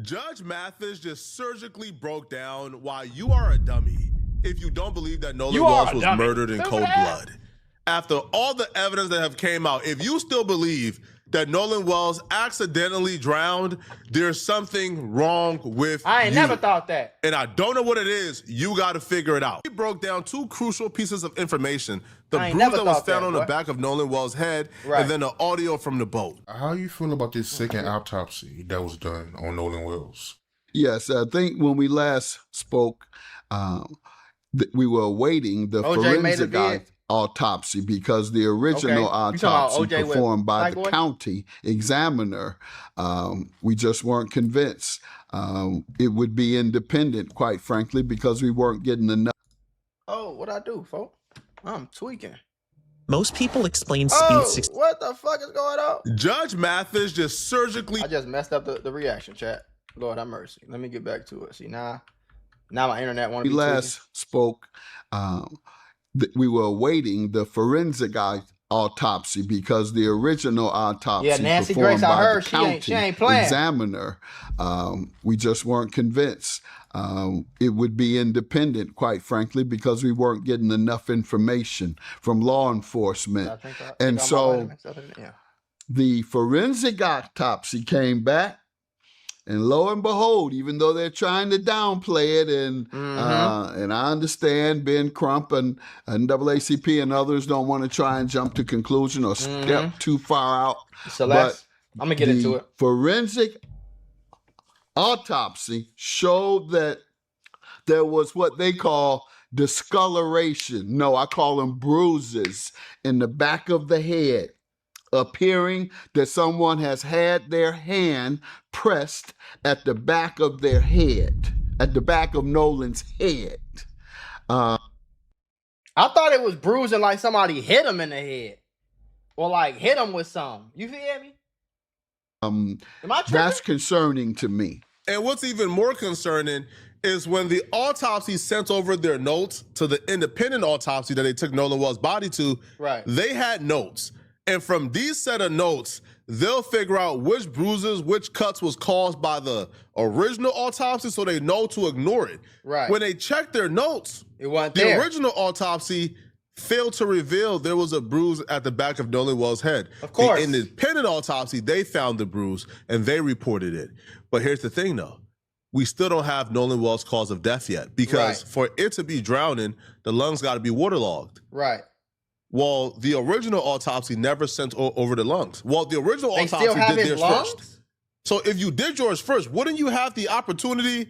Judge Mathis just surgically broke down why you are a dummy if you don't believe that Nolan Walsh was murdered in cold blood. After all the evidence that have came out, if you still believe that Nolan Wells accidentally drowned, there's something wrong with you. I ain't never thought that. And I don't know what it is. You got to figure it out. He broke down two crucial pieces of information. The bruise that was found on the back of Nolan Wells' head, and then the audio from the boat. How you feel about this second autopsy that was done on Nolan Wells? Yes, I think when we last spoke, we were awaiting the forensic autopsy because the original autopsy performed by the county examiner, we just weren't convinced it would be independent, quite frankly, because we weren't getting enough. Oh, what I do, folks? I'm tweaking. Most people explain speed. What the fuck is going on? Judge Mathis just surgically. I just messed up the reaction, chat. Lord have mercy. Let me get back to it. See, now my internet won't be. We last spoke. We were awaiting the forensic autopsy because the original autopsy performed by the county examiner, we just weren't convinced it would be independent, quite frankly, because we weren't getting enough information from law enforcement. The forensic autopsy came back. And lo and behold, even though they're trying to downplay it, and I understand Ben Crump and NAACP and others don't want to try and jump to conclusion or step too far out. Celeste, I'm going to get into it. Forensic autopsy showed that there was what they call discoloration. No, I call them bruises in the back of the head, appearing that someone has had their hand pressed at the back of their head, at the back of Nolan's head. I thought it was bruising like somebody hit him in the head. Or like hit him with something. You feel me? Am I tripping? That's concerning to me. And what's even more concerning is when the autopsy sent over their notes to the independent autopsy that they took Nolan Wells' body to, they had notes. And from these set of notes, they'll figure out which bruises, which cuts was caused by the original autopsy so they know to ignore it. When they checked their notes, the original autopsy failed to reveal there was a bruise at the back of Nolan Wells' head. Of course. The independent autopsy, they found the bruise and they reported it. But here's the thing though. We still don't have Nolan Wells' cause of death yet because for it to be drowning, the lungs got to be waterlogged. Well, the original autopsy never sent over the lungs. Well, the original autopsy did theirs first. So if you did yours first, wouldn't you have the opportunity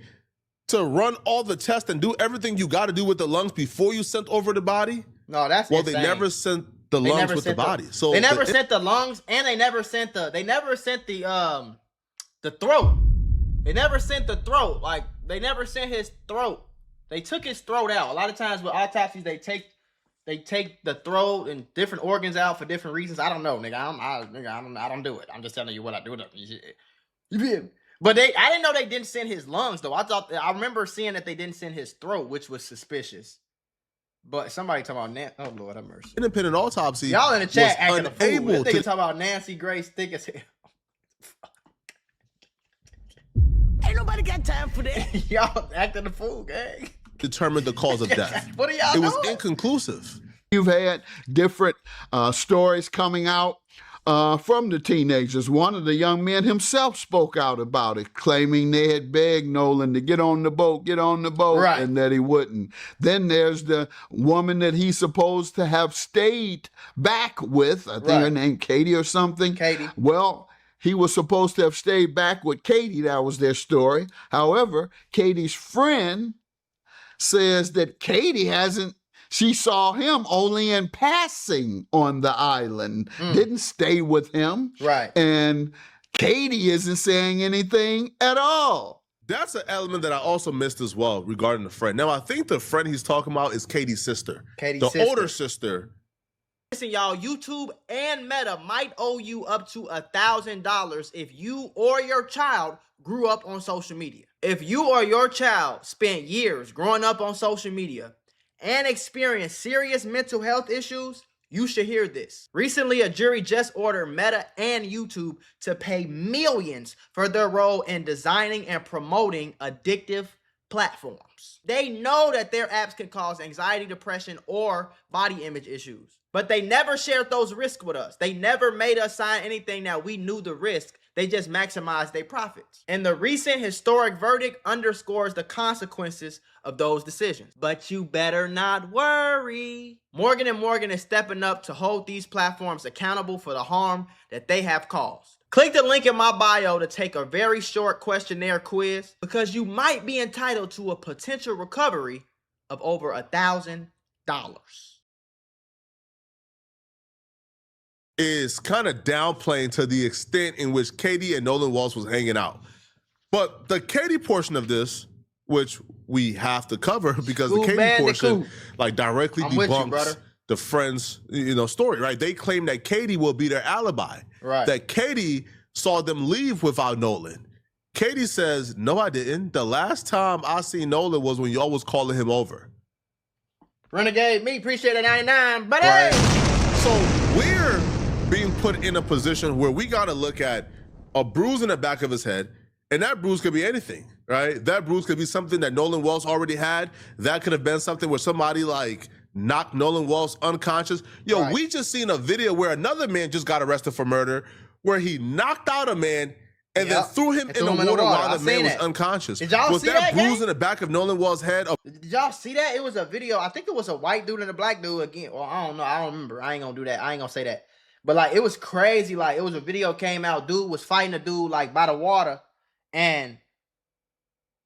to run all the tests and do everything you got to do with the lungs before you sent over the body? No, that's insane. They never sent the lungs with the body. So they never sent the lungs, and they never sent the throat. They never sent the throat. Like they never sent his throat. They took his throat out. A lot of times with autopsies, they take the throat and different organs out for different reasons. I don't know, nigga. I don't do it. I'm just telling you what I do. You feel me? But I didn't know they didn't send his lungs though. I remember seeing that they didn't send his throat, which was suspicious. But somebody talking about oh Lord have mercy. Independent autopsy. Y'all in the chat acting a fool. This nigga talking about Nancy Grace thick as hell. Ain't nobody got time for that. Y'all acting a fool, gang. Determined the cause of death. What are y'all doing? It was inconclusive. You've had different stories coming out from the teenagers. One of the young men himself spoke out about it, claiming they had begged Nolan to get on the boat, and that he wouldn't. Then there's the woman that he's supposed to have stayed back with. I think her name Katie or something. Katie. Well, he was supposed to have stayed back with Katie. That was their story. However, Katie's friend says that Katie she saw him only in passing on the island, didn't stay with him. And Katie isn't saying anything at all. That's an element that I also missed as well regarding the friend. Now, I think the friend he's talking about is Katie's sister. The older sister. Listen, y'all, YouTube and Meta might owe you up to $1,000 if you or your child grew up on social media. If you or your child spent years growing up on social media and experienced serious mental health issues, You should hear this. Recently, a jury just ordered Meta and YouTube to pay millions for their role in designing and promoting addictive platforms. They know that their apps can cause anxiety, depression, or body image issues, but they never shared those risks with us. They never made us sign anything that we knew the risk. They just maximized their profits. And the recent historic verdict underscores the consequences of those decisions. But you better not worry. Morgan & Morgan is stepping up to hold these platforms accountable for the harm that they have caused. Click the link in my bio to take a very short questionnaire quiz, because you might be entitled to a potential recovery of over $1,000. Is kind of downplaying to the extent in which Katie and Nolan Walsh was hanging out. But the Katie portion of this, which we have to cover because the Katie portion like directly debunks the friend's story, right? They claim that Katie will be their alibi. Right. That Katie saw them leave without Nolan. Katie says, no, I didn't. The last time I seen Nolan was when y'all was calling him over. Renegade, me, appreciate it, 99, buddy. Right. So we're being put in a position where we got to look at a bruise in the back of his head, and that bruise could be anything, right? That bruise could be something that Nolan Walsh already had. That could have been something where somebody like knocked Nolan Walsh unconscious. Yo, we just seen a video where another man just got arrested for murder, where he knocked out a man and then threw him in the water while the man was unconscious. Did y'all was see that bruise gang? in the back of Nolan Walsh's head? Did y'all see that? It was a video. I think it was a white dude and a black dude again. Well, I don't know. I don't remember. I ain't gonna do that. I ain't gonna say that. But like, it was crazy. Like, it was a video came out. Dude was fighting a dude like by the water, and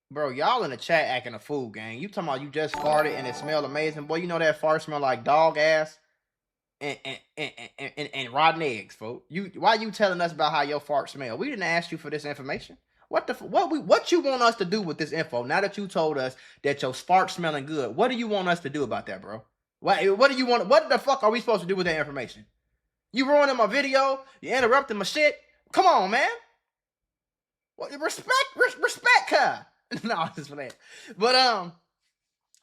bro, y'all in the chat acting a fool, gang. You talking about you just farted and it smelled amazing, boy? You know that fart smell like dog ass and rotten eggs, folks. Why you telling us about how your fart smell? We didn't ask you for this information. What you want us to do with this info? Now that you told us that your fart smelling good, what do you want us to do about that, bro? What do you want? What the fuck are we supposed to do with that information? You ruining my video. You interrupting my shit. Come on, man. Well, respect her. No, just for that. But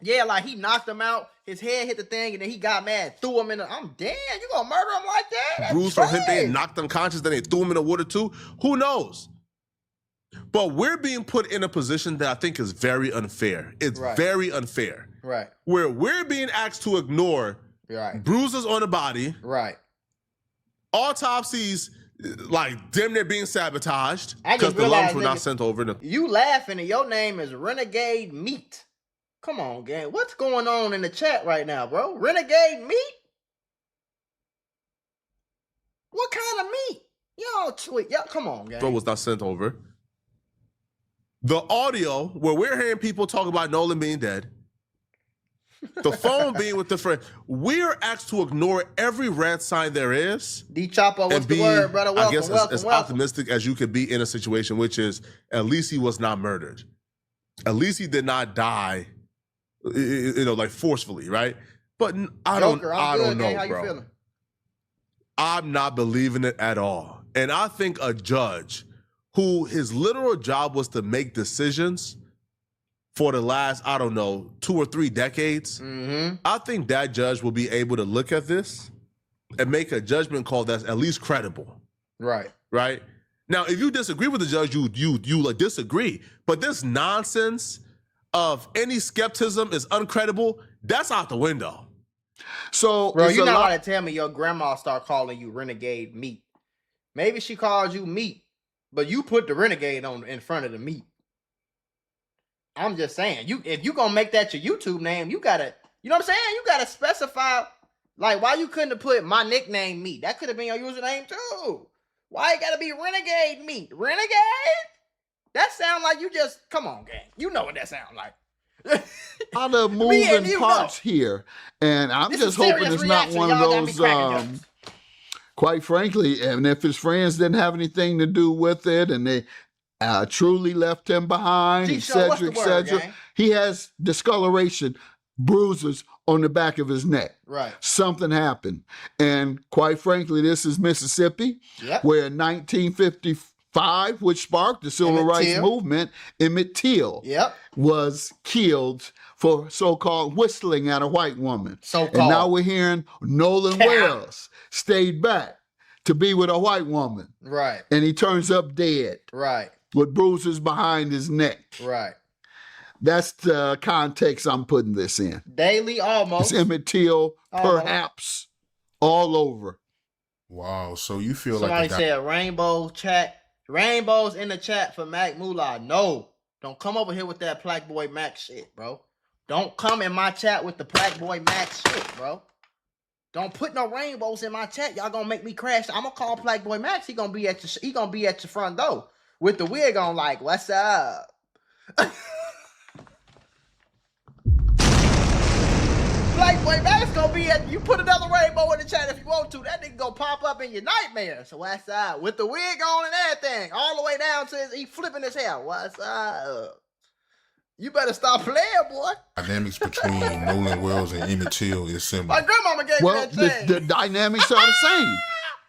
yeah, like he knocked him out. His head hit the thing, and then he got mad, threw him in the. I'm damn. You gonna murder him like that? That's bruise from him. They knocked unconscious. Then they threw him in the water too. Who knows? But we're being put in a position that I think is very unfair. It's very unfair. Right. Where we're being asked to ignore bruises on the body. Right. Autopsies, like damn near being sabotaged because the lungs were not sent over. You laughing and your name is Renegade Meat. Come on, gang. What's going on in the chat right now, bro? Renegade Meat? What kind of meat? Y'all tweet. Y'all, come on, gang. Bro was not sent over. The audio where we're hearing people talk about Nolan being dead. The phone being with the friend. We're asked to ignore every red sign there is. D Chopper, what's the word, brother? Welcome, I guess as welcome. optimistic as you could be in a situation, which is at least he was not murdered. At least he did not die, like forcefully, right? But I don't know, How bro. you feeling? I'm not believing it at all. And I think a judge who his literal job was to make decisions for the last, 2 or 3 decades, I think that judge will be able to look at this and make a judgment call that's at least credible. Right. Right? Now, if you disagree with the judge, you like disagree. But this nonsense of any skepticism is uncredible, that's out the window. So, bro, you're not about to tell me your grandma start calling you Renegade Meat. Maybe she calls you meat, but you put the Renegade on in front of the meat. I'm just saying, if you gonna make that your YouTube name, you gotta, you know what I'm saying? You gotta specify, like, why you couldn't have put my nickname Meat? That could have been your username too. Why it gotta be Renegade Meat? Renegade? That sound like you just, come on, gang. You know what that sound like. A lot of moving parts here. And I'm just hoping it's not one of those, quite frankly, and if his friends didn't have anything to do with it and they truly left him behind, etc. He has discoloration, bruises on the back of his neck. Right. Something happened. And quite frankly, this is Mississippi, where in 1950, 5, which sparked the civil rights movement, Emmett Till was killed for so-called whistling at a white woman. And now we're hearing Nolan Wells stayed back to be with a white woman. Right. And he turns up dead. Right. With bruises behind his neck. Right. That's the context I'm putting this in. Daily, almost. It's Emmett Till, perhaps, all over. Wow, so you feel somebody said rainbows in the chat for Mac Mula. No, don't come over here with that Black Boy Mac shit, bro. Don't come in my chat with the Black Boy Mac shit, bro. Don't put no rainbows in my chat. Y'all gonna make me crash. I'm gonna call Black Boy Max. He gonna be at your front door with the wig on. Like, what's up? Black Boy Max gonna be at. You put another rainbow in the chat if you want to. That nigga gonna pop up in your nightmare. So what's up? With the wig on and everything, all the way down to he flipping his hair. What's up? You better stop playing, boy. Dynamics between Nolan Wells and Emmett Till is similar. My grandmama gave me that thing. The dynamics are the same.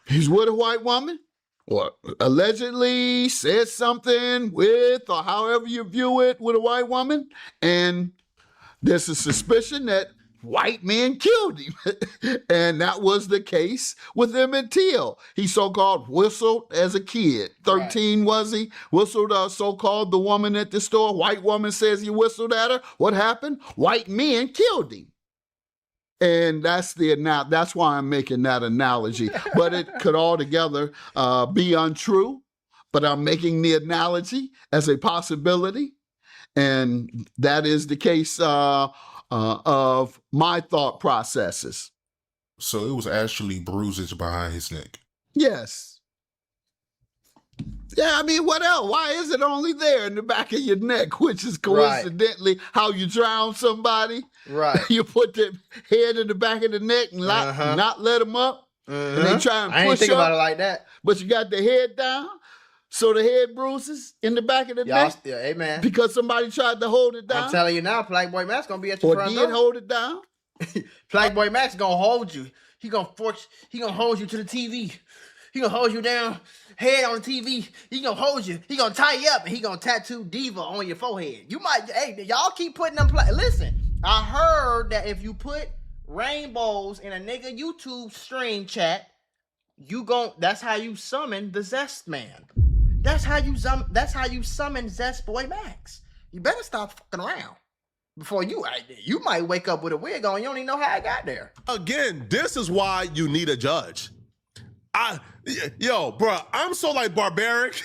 He's with a white woman, or allegedly said something with, or however you view it, with a white woman, and there's a suspicion that white men killed him. And that was the case with Emmett Till. He so-called whistled as a kid. 13 was he? Whistled so-called the woman at the store. White woman says he whistled at her. What happened? White men killed him. And that's why I'm making that analogy. But it could altogether be untrue. But I'm making the analogy as a possibility. And that is the case of my thought processes. So it was actually bruises behind his neck. Yes. Yeah, I mean, what else? Why is it only there in the back of your neck, which is coincidentally how you drown somebody? Right. You put the head in the back of the neck and not let them up, and they try and push up. I ain't think about it like that. But you got the head down, so the head bruises in the back of the neck. Yeah, amen. Because somebody tried to hold it down. I'm telling you now, Black Boy Max gonna be at your front door. Or did hold it down. Black Boy Max gonna hold you. He gonna hold you to the TV. He gonna hold you down, head on the TV. He gonna hold you. He gonna tie you up, and he gonna tattoo Diva on your forehead. You might, hey, y'all keep putting them. Listen, I heard that if you put rainbows in a nigga YouTube stream chat, that's how you summon the Zest Man. That's how you summon Zest Boy Max. You better stop fucking around before you might wake up with a wig on. You don't even know how I got there. Again, this is why you need a judge. Bro, I'm so like barbaric.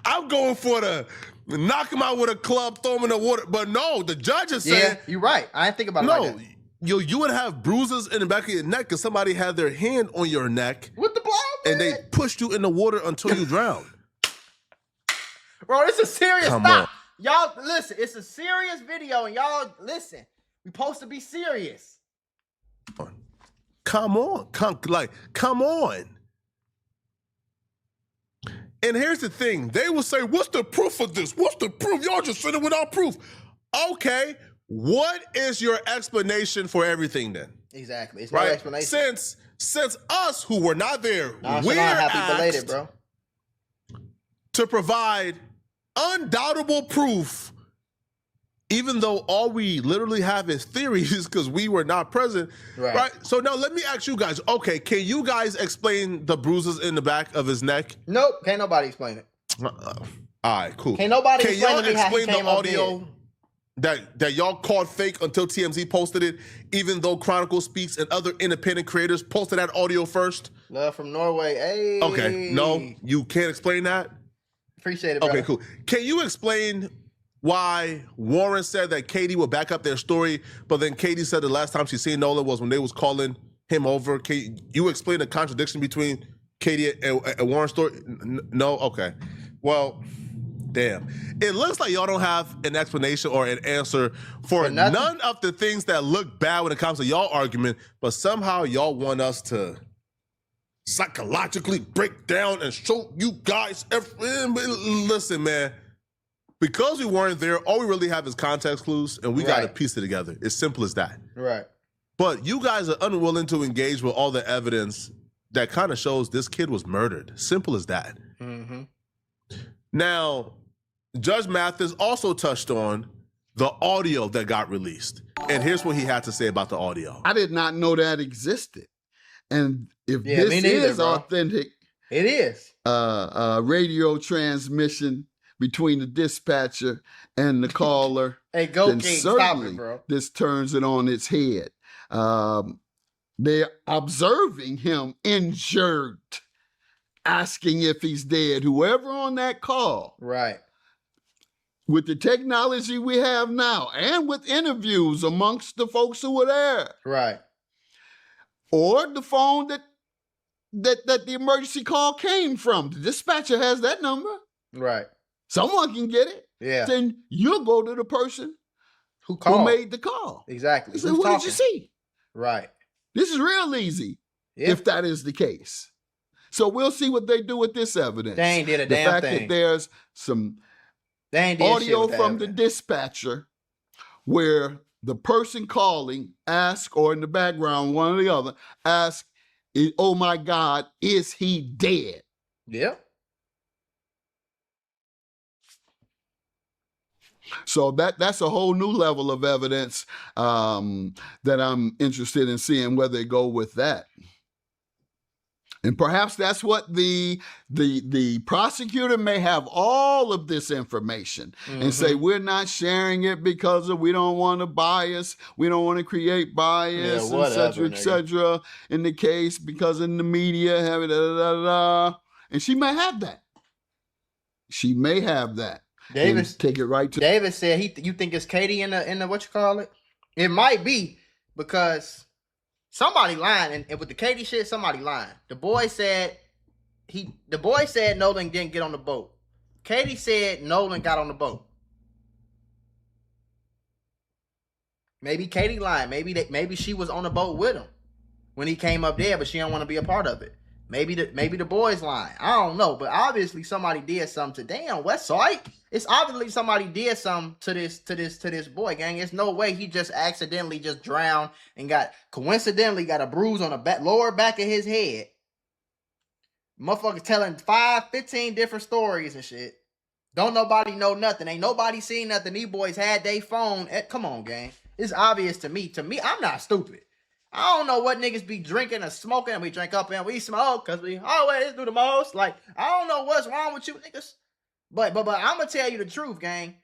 I'm going for the knock him out with a club, throw him in the water. But no, the judge is saying, you're right. I didn't think about it like that. You would have bruises in the back of your neck because somebody had their hand on your neck with the blow, and they pushed you in the water until you drowned. Bro, it's a serious stop. Y'all listen, it's a serious video, and y'all listen. We supposed to be serious. Come on. And here's the thing. They will say, what's the proof of this? What's the proof? Y'all just said it without proof. Okay. What is your explanation for everything then? Exactly. It's no explanation. Since us who were not there, we're happy belated, bro, to provide undoubtable proof, even though all we literally have is theories because we were not present. Right. So now let me ask you guys, okay, can you guys explain the bruises in the back of his neck? Nope. Can't nobody explain it. All right, cool. Can't nobody explain the audio that y'all called fake until TMZ posted it, even though Chronicle Speaks and other independent creators posted that audio first? Love from Norway. Hey. Okay. No, you can't explain that? Appreciate it, bro. Okay, cool. Can you explain why Warren said that Katie would back up their story, but then Katie said the last time she seen Nolan was when they was calling him over? Can you explain the contradiction between Katie and Warren's story? No? Okay. Well, damn. It looks like y'all don't have an explanation or an answer for none of the things that look bad when it comes to y'all argument, but somehow y'all want us to psychologically break down and show you guys listen, man. Because we weren't there, all we really have is context clues, and we got to piece it together. It's simple as that. Right. But you guys are unwilling to engage with all the evidence that kind of shows this kid was murdered. Simple as that. Mm-hmm. Now, Judge Mathis also touched on the audio that got released. And here's what he had to say about the audio. I did not know that existed. And if Yeah, this me neither, is bro. authentic It is. radio transmission between the dispatcher and the caller, Hey, go then King, stop certainly it, bro. this turns it on its head. They're observing him injured, asking if he's dead. Whoever on that call, Right. with the technology we have now, and with interviews amongst the folks who were there, Right. or the phone that the emergency call came from, the dispatcher has that number. Right. Someone can get it. Yeah. Then you'll go to the person Who called? who made the call. Exactly. He said, Who's what talking? did you see? Right. This is real easy Yeah. if that is the case. So we'll see what they do with this evidence. They ain't did a the damn fact thing. that there's some They ain't did shit audio with that from the evidence. dispatcher where the person calling ask, or in the background, one or the other, ask, oh my God, is he dead? Yep. So that's a whole new level of evidence that I'm interested in seeing where they go with that. And perhaps that's what the prosecutor may have all of this information and say, we're not sharing it because we don't want to bias, we don't want to create bias, Yeah, et cetera, in the case, because in the media, have it, and she may have that. She may have that. Davis, take it right to Davis said you think it's Katie in the what you call it? It might be because somebody lying, and with the Katie shit, somebody lying. The boy said Nolan didn't get on the boat. Katie said Nolan got on the boat. Maybe Katie lying. Maybe she was on the boat with him when he came up there, but she don't want to be a part of it. Maybe the boy's lying. I don't know, but obviously somebody did something to damn Westside. It's obviously somebody did something to this boy, gang. There's no way he just accidentally just drowned and coincidentally got a bruise on the lower back of his head. Motherfuckers telling 15 different stories and shit. Don't nobody know nothing. Ain't nobody seen nothing. These boys had their phone. Come on, gang. It's obvious to me. To me, I'm not stupid. I don't know what niggas be drinking or smoking. We drink up and we smoke because we always do the most. Like, I don't know what's wrong with you niggas. But I'm going to tell you the truth, gang.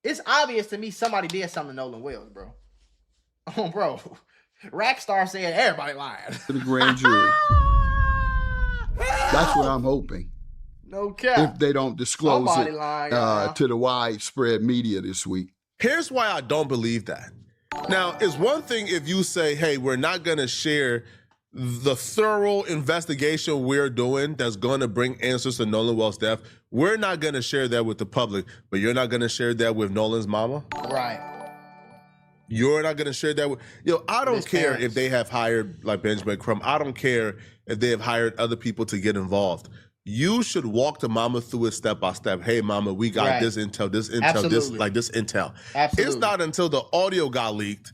It's obvious to me somebody did something to Nolan Wells, bro. Oh, bro. Rackstar said everybody lying. To the grand jury. That's what I'm hoping. No cap. If they don't disclose Somebody it lying, to the widespread media this week. Here's why I don't believe that. Now, it's one thing if you say, hey, we're not going to share the thorough investigation we're doing that's going to bring answers to Nolan Wells' death. We're not going to share that with the public, but you're not going to share that with Nolan's mama? Right. You're not going to share that with... I don't His care parents. if they have hired, like Benjamin Crumb. I don't care if they have hired other people to get involved. You should walk the mama through it step by step. Hey, mama, we got Right. this intel, this Absolutely. this intel. Absolutely. It's not until the audio got leaked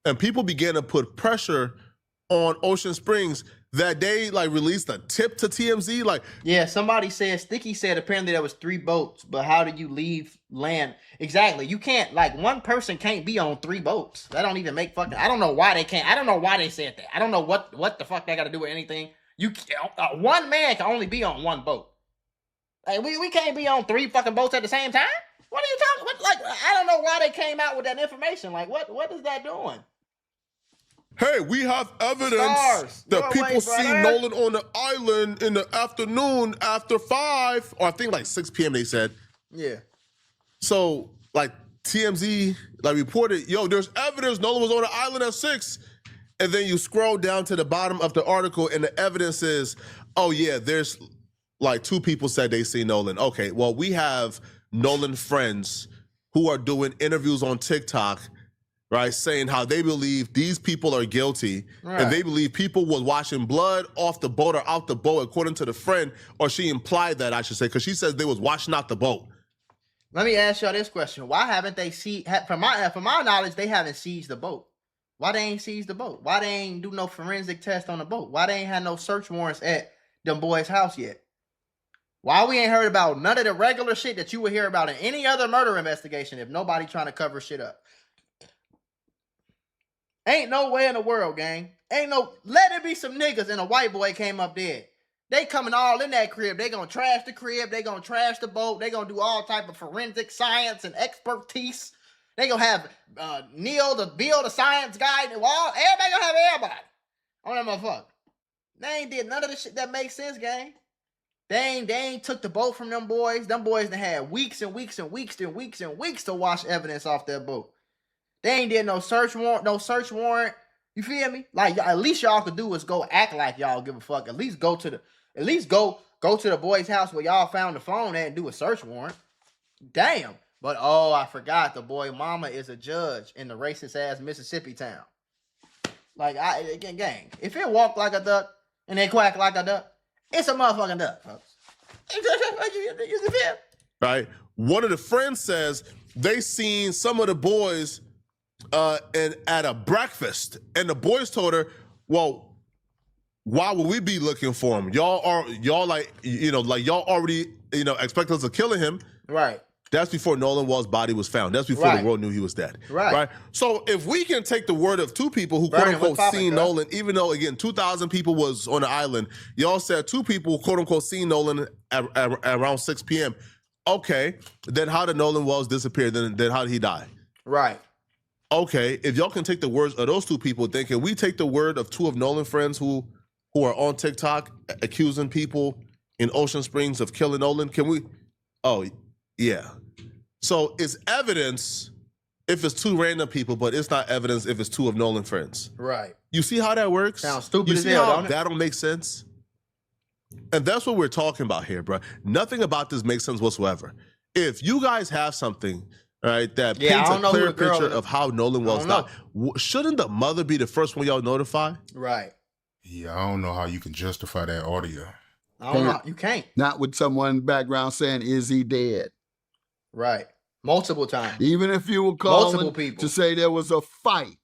and people began to put pressure on Ocean Springs that they released a tip to TMZ. Yeah, somebody said, Sticky said apparently there was 3 boats, but how do you leave land? Exactly. You can't, one person can't be on 3 boats. That don't even make fucking, I don't know why they can't. I don't know why they said that. I don't know what the fuck that got to do with anything. You one man can only be on 1 boat. We can't be on 3 fucking boats at the same time? What are you talking about? I don't know why they came out with that information. What is that doing? Hey, we have evidence Stars. that Go people away, see brother. Nolan on the island in the afternoon after 5, or I think 6 p.m. they said. Yeah. So, TMZ reported, there's evidence Nolan was on the island at 6. And then you scroll down to the bottom of the article and the evidence is, oh yeah, there's 2 people said they see Nolan. Okay, well, we have Nolan friends who are doing interviews on TikTok, right, saying how they believe these people are guilty, Right. and they believe people was washing blood off the boat or out the boat, according to the friend, or she implied that, I should say, because she says they was washing out the boat. Let me ask y'all this question. Why haven't they from my knowledge, they haven't seized the boat. Why they ain't seize the boat? Why they ain't do no forensic test on the boat? Why they ain't had no search warrants at them boys' house yet? Why we ain't heard about none of the regular shit that you would hear about in any other murder investigation if nobody trying to cover shit up? Ain't no way in the world, gang. Let it be some niggas and a white boy came up dead. They coming all in that crib. They gonna trash the crib. They gonna trash the boat. They gonna do all type of forensic science and expertise. They gonna have Neil, the science guy. Everybody gonna have everybody on that motherfucker. They ain't did none of the shit that makes sense, gang. They ain't took the boat from them boys. Them boys done had weeks and weeks and weeks and weeks and weeks to wash evidence off that boat. They ain't did no search warrant. You feel me? Like, at least y'all could do is go act like y'all give a fuck. At least go to the boy's house where y'all found the phone at and do a search warrant. Damn. But I forgot the boy mama is a judge in the racist ass Mississippi town. Like, gang, if it walk like a duck and they quack like a duck, it's a motherfucking duck, folks. You feel? Right. One of the friends says they seen some of the boys at a breakfast, and the boys told her, "Well, why would we be looking for him? Y'all already expect us to kill him." Right. That's before Nolan Wall's body was found. That's before the world knew he was dead. Right. So if we can take the word of two people who quote unquote seen Nolan, even though again 2,000 people was on the island, y'all said two people quote unquote seen Nolan at around 6 p.m. Okay, then how did Nolan Wells disappear? Then how did he die? Right. Okay, if y'all can take the words of those two people, then can we take the word of two of Nolan's friends who are on TikTok accusing people in Ocean Springs of killing Nolan? Can we? Oh, yeah. So it's evidence if it's two random people, but it's not evidence if it's two of Nolan's friends. Right. You see how that works? Sounds stupid as hell, don't it? That don't make sense? And that's what we're talking about here, bro. Nothing about this makes sense whatsoever. If you guys have something, right, that paints a clear picture of how Nolan Wells died, shouldn't the mother be the first one y'all notify? Right. Yeah, I don't know how you can justify that audio. I don't know. You can't. Not with someone in the background saying, "Is he dead?" Right. Multiple times. Even if you were calling to say there was a fight.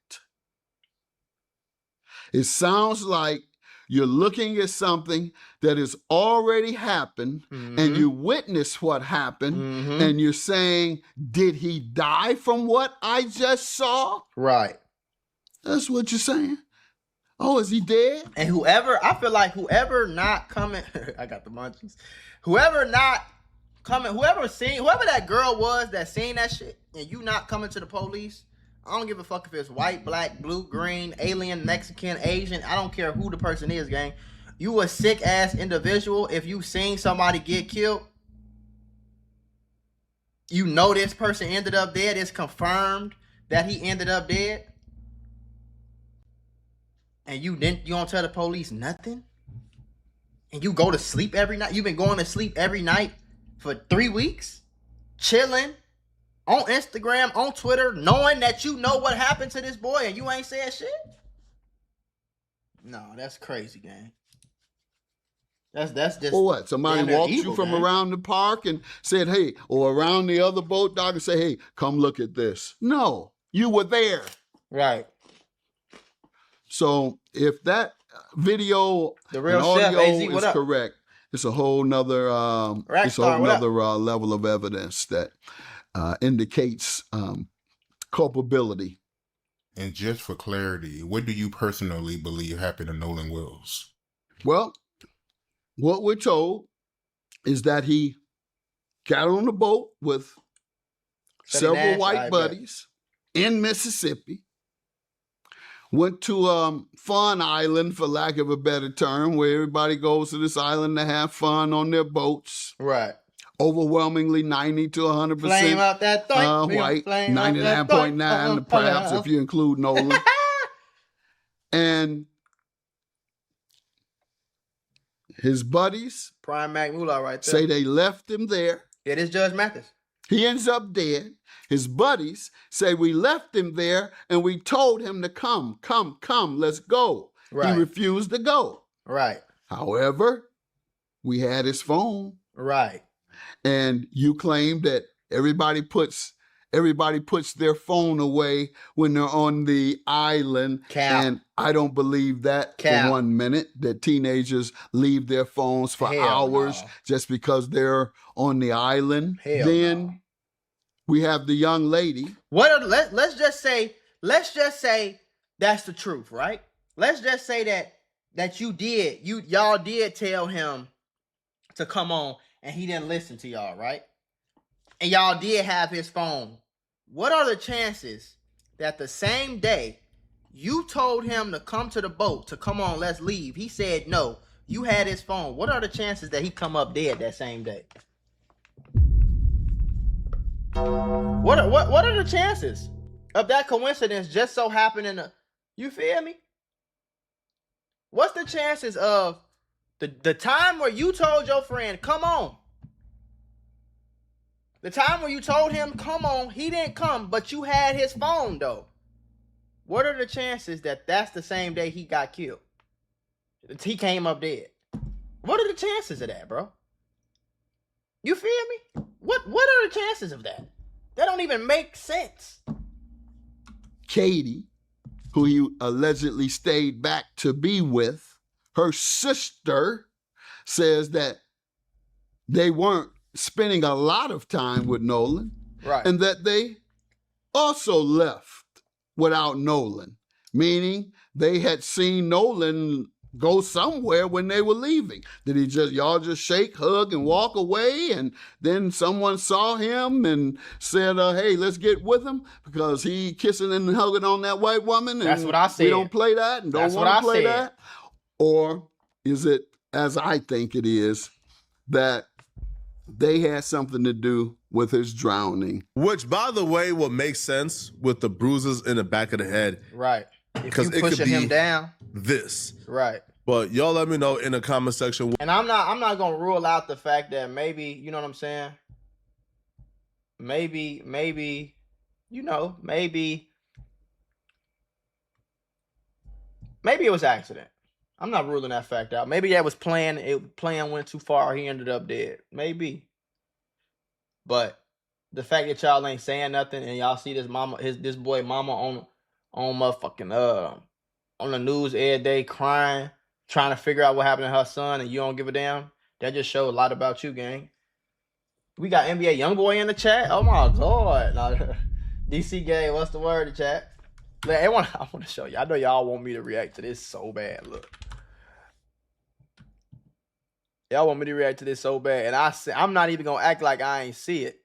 It sounds like you're looking at something that has already happened and you witnessed what happened and you're saying, did he die from what I just saw? Right. That's what you're saying. Oh, is he dead? And I feel like whoever not coming, I got the munchies. Whoever not coming, whoever that girl was that seen that shit and you not coming to the police, I don't give a fuck if it's white, black, blue, green, alien, Mexican, Asian. I don't care who the person is, gang. You a sick ass individual if you seen somebody get killed. You know this person ended up dead. It's confirmed that he ended up dead. And you don't tell the police nothing? And you go to sleep every night? You've been going to sleep every night for 3 weeks? Chilling? On Instagram, on Twitter, knowing that you know what happened to this boy and you ain't said shit? No, that's crazy, gang. That's just. Or what? Somebody walked you from around the park and said, "Hey," or around the other boat dock and say, "Hey, come look at this." No, you were there. Right. So if that video, the real and audio AZ, is correct, it's a whole nother level of evidence that indicates culpability. And just for clarity, what do you personally believe happened to Nolan Wells? Well, what we're told is that he got on the boat with several white buddies in Mississippi, went to Fun Island, for lack of a better term, where everybody goes to this island to have fun on their boats. Right. Overwhelmingly 90 to 100% Flame out that white, 99.9 perhaps if you include Nolan. And his buddies Prime Mac Mula right there. say they left him there. It is Judge Mathis. He ends up dead. His buddies say we left him there and we told him to come, let's go. Right. He refused to go. Right. However, we had his phone. Right. And you claim that everybody puts everybody puts their phone away when they're on the island. And I don't believe that for 1 minute, that teenagers leave their phones for hours just because they're on the island. We have the young lady. Let's just say that's the truth, right? Let's just say that y'all did tell him to come on and he didn't listen to y'all, right? And y'all did have his phone. What are the chances that the same day you told him to come to the boat, to come on, let's leave, he said no, you had his phone? What are the chances that he come up dead that same day? What are the chances of that coincidence just so happening you feel me? What's the chances of the time where you told your friend, come on? The time where you told him, come on, he didn't come, but you had his phone, though. What are the chances that that's the same day he got killed? He came up dead. What are the chances of that, bro? You feel me? What are the chances of that? That don't even make sense. Katie, who he allegedly stayed back to be with, her sister says that they weren't spending a lot of time with Nolan, right? And that they also left without Nolan, meaning they had seen Nolan go somewhere when they were leaving. Did y'all just shake, hug, and walk away, and then someone saw him and said, hey, let's get with him because he kissing and hugging on that white woman, and that's what I said. We don't play that and don't want to play that? Or is it, as I think it is, that they had something to do with his drowning? Which, by the way, would make sense with the bruises in the back of the head. Right. Because you pushing him down. This. Right. But y'all let me know in the comment section. And I'm not gonna rule out the fact that maybe, you know what I'm saying? Maybe, maybe it was accident. I'm not ruling that fact out. Maybe that was planned. Plan went too far. He ended up dead. Maybe. But the fact that y'all ain't saying nothing and y'all see this boy mama on motherfucking on the news every day crying, trying to figure out what happened to her son, and you don't give a damn, that just shows a lot about you, gang. We got NBA Youngboy in the chat. Oh my God. DC gang, what's the word in chat? I want to show you. I know y'all want me to react to this so bad. Look. Y'all want me to react to this so bad. And I'm not even going to act like I ain't see it.